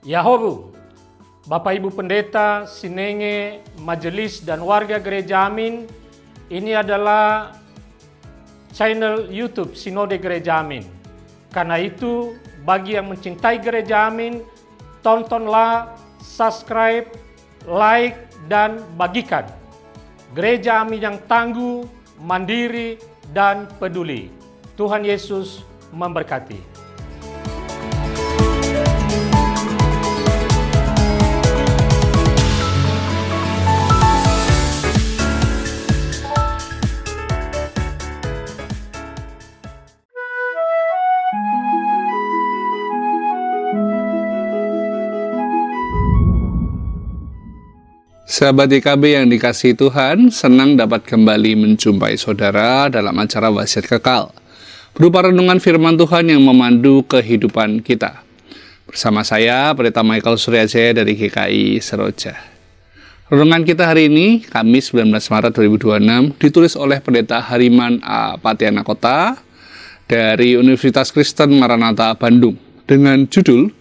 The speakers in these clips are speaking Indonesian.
Yahobu, Bapak Ibu Pendeta, Sinenge, Majelis dan warga Gereja Amin, ini adalah channel YouTube Sinode Gereja Amin. Karena itu, bagi yang mencintai Gereja Amin, tontonlah, subscribe, like, dan bagikan. Gereja Amin yang tangguh, mandiri, dan peduli. Tuhan Yesus memberkati. Sahabat YKB yang dikasihi Tuhan, senang dapat kembali menjumpai saudara dalam acara Wasiat Kekal, berupa renungan firman Tuhan yang memandu kehidupan kita. Bersama saya, Pendeta Michael Suryajaya dari GKI Seroja. Renungan kita hari ini, Kamis 19 Maret 2026, ditulis oleh Pendeta Hariman A. Patianakota dari Universitas Kristen Maranatha Bandung, dengan judul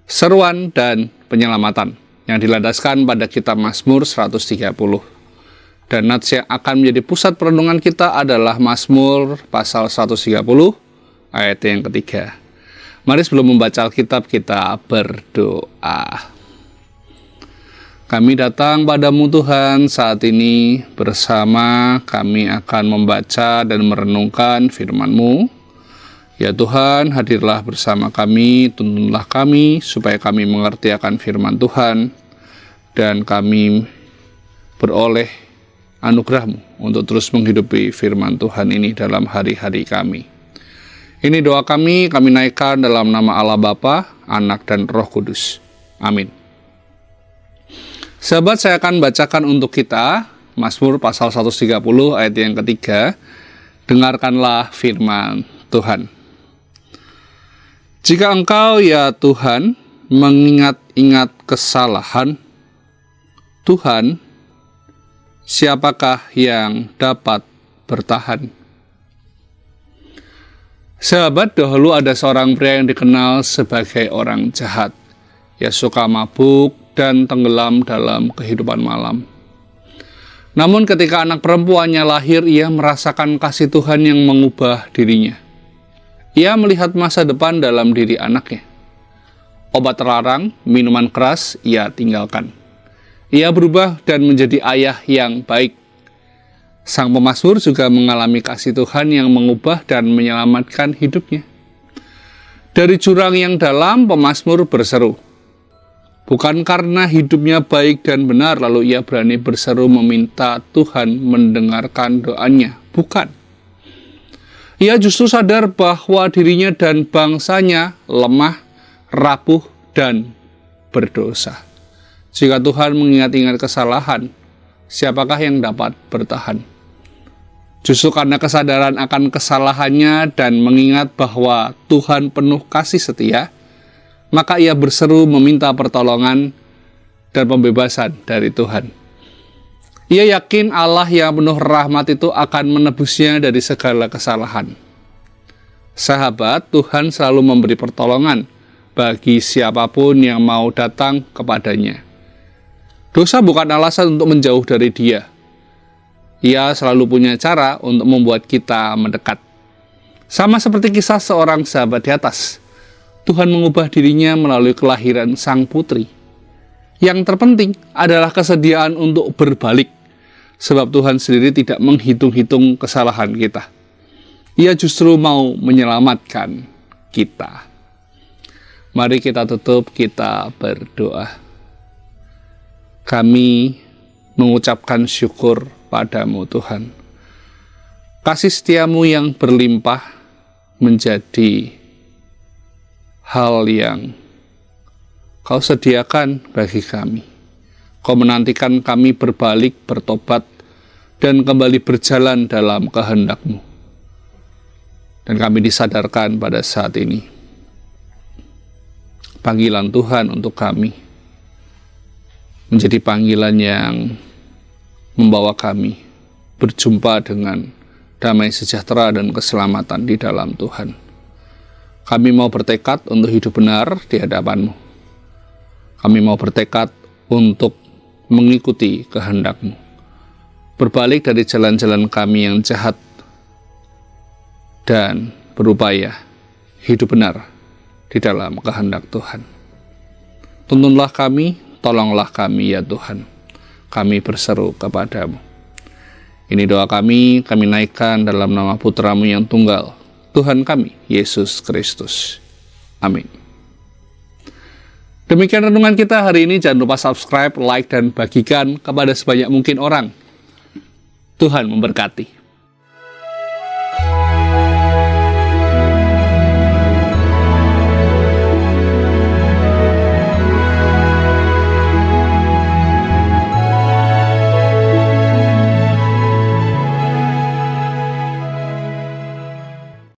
Seruan dan Penyelamatan, yang dilandaskan pada kitab Mazmur 130. Dan nats yang akan menjadi pusat perenungan kita adalah Mazmur pasal 130 ayat yang ketiga. Mari sebelum membaca Alkitab kita berdoa. Kami datang padamu Tuhan saat ini, bersama kami akan membaca dan merenungkan firman-Mu. Ya Tuhan, hadirlah bersama kami, tuntunlah kami, supaya kami mengerti akan firman Tuhan, dan kami beroleh anugerah-Mu untuk terus menghidupi firman Tuhan ini dalam hari-hari kami. Ini doa kami naikkan dalam nama Allah Bapa, Anak, dan Roh Kudus. Amin. Sahabat, saya akan bacakan untuk kita Mazmur pasal 130 ayat yang ketiga. Dengarkanlah firman Tuhan. Jika Engkau, ya Tuhan, mengingat-ingat kesalahan, Tuhan, siapakah yang dapat bertahan? Sahabat, dahulu ada seorang pria yang dikenal sebagai orang jahat. Ia suka mabuk dan tenggelam dalam kehidupan malam. Namun ketika anak perempuannya lahir, ia merasakan kasih Tuhan yang mengubah dirinya. Ia melihat masa depan dalam diri anaknya. Obat terlarang, minuman keras, ia tinggalkan. Ia berubah dan menjadi ayah yang baik. Sang pemazmur juga mengalami kasih Tuhan yang mengubah dan menyelamatkan hidupnya. Dari jurang yang dalam, pemazmur berseru. Bukan karena hidupnya baik dan benar, lalu ia berani berseru meminta Tuhan mendengarkan doanya. Bukan. Ia justru sadar bahwa dirinya dan bangsanya lemah, rapuh, dan berdosa. Jika Tuhan mengingat-ingat kesalahan, siapakah yang dapat bertahan? Justru karena kesadaran akan kesalahannya dan mengingat bahwa Tuhan penuh kasih setia, maka ia berseru meminta pertolongan dan pembebasan dari Tuhan. Ia yakin Allah yang penuh rahmat itu akan menebusnya dari segala kesalahan. Sahabat, Tuhan selalu memberi pertolongan bagi siapapun yang mau datang kepadanya. Dosa bukan alasan untuk menjauh dari Dia. Ia selalu punya cara untuk membuat kita mendekat. Sama seperti kisah seorang sahabat di atas, Tuhan mengubah dirinya melalui kelahiran sang putri. Yang terpenting adalah kesediaan untuk berbalik, sebab Tuhan sendiri tidak menghitung-hitung kesalahan kita. Ia justru mau menyelamatkan kita. Mari kita tutup, kita berdoa. Kami mengucapkan syukur padamu Tuhan. Kasih setiamu yang berlimpah menjadi hal yang Kau sediakan bagi kami. Kau menantikan kami berbalik, bertobat, dan kembali berjalan dalam kehendak-Mu. Dan kami disadarkan pada saat ini. Panggilan Tuhan untuk kami menjadi panggilan yang membawa kami berjumpa dengan damai sejahtera dan keselamatan di dalam Tuhan. Kami mau bertekad untuk hidup benar di hadapan-Mu. Kami mau bertekad untuk mengikuti kehendak-Mu, berbalik dari jalan-jalan kami yang jahat, dan berupaya hidup benar di dalam kehendak Tuhan. Tuntunlah kami, tolonglah kami ya Tuhan. Kami berseru kepadamu. Ini doa kami naikkan dalam nama Putra-Mu yang tunggal, Tuhan kami, Yesus Kristus. Amin. Demikian renungan kita hari ini. Jangan lupa subscribe, like, dan bagikan kepada sebanyak mungkin orang. Tuhan memberkati.